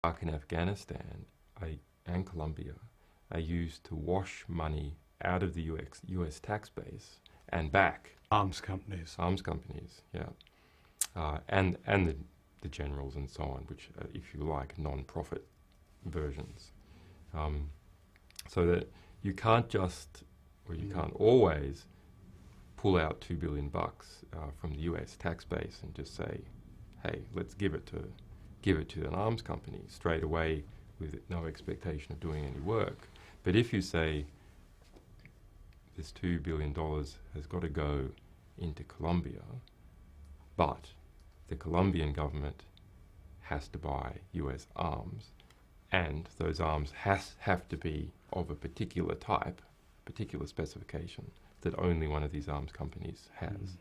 Iraq and Afghanistan and Colombia are used to wash money out of the US tax base and back. Arms companies. Arms companies, yeah. And the generals and so on, which are, if you like, non-profit versions. So that you can't just, or you can't always pull out $2 billion from the US tax base and just say, hey, let's give it to an arms company straight away with no expectation of doing any work. But if you say this $2 billion has got to go into Colombia, but the Colombian government has to buy US arms, and those arms have to be of a particular type, particular specification that only one of these arms companies has,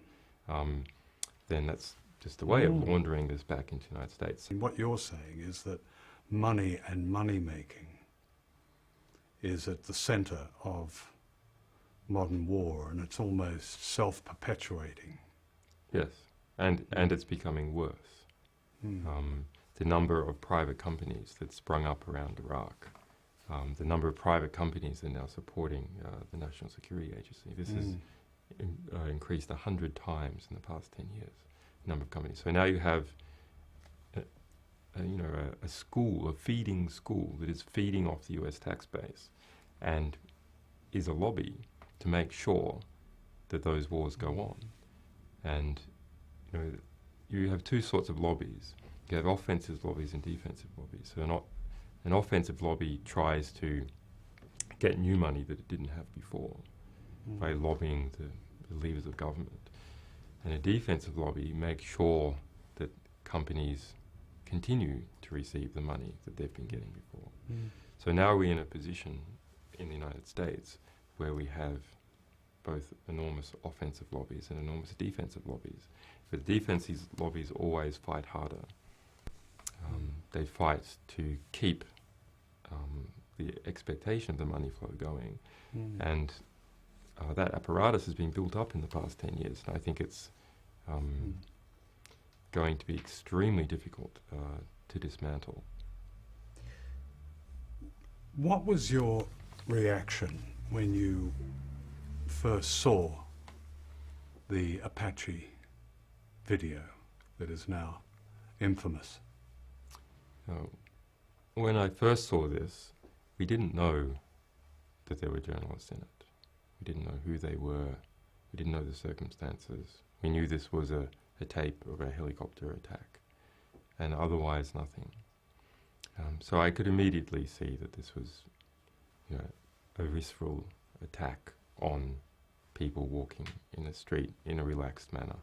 then that's just a way of laundering this back into the United States. And what you're saying is that money and money making is at the center of modern war, and it's almost self-perpetuating. Yes, and it's becoming worse. The number of private companies that sprung up around Iraq, the number of private companies that are now supporting the National Security Agency, this has increased 100 times in the past 10 years, the number of companies. So now you have a school, a feeding school that is feeding off the US tax base and is a lobby to make sure that those wars go on. And you have two sorts of lobbies. You have offensive lobbies and defensive lobbies. So an offensive lobby tries to get new money that it didn't have before by lobbying the levers of government. And a defensive lobby makes sure that companies continue to receive the money that they've been getting before. So now we're in a position in the United States where we have both enormous offensive lobbies and enormous defensive lobbies. But the defensive lobbies always fight harder. They fight to keep the expectation of the money flow going. And that apparatus has been built up in the past 10 years. And I think it's going to be extremely difficult to dismantle. What was your reaction when you first saw the Apache video that is now infamous? When I first saw this, we didn't know that there were journalists in it. We didn't know who they were. We didn't know the circumstances. We knew this was a tape of a helicopter attack, and otherwise nothing. So I could immediately see that this was a visceral attack on people walking in the street in a relaxed manner.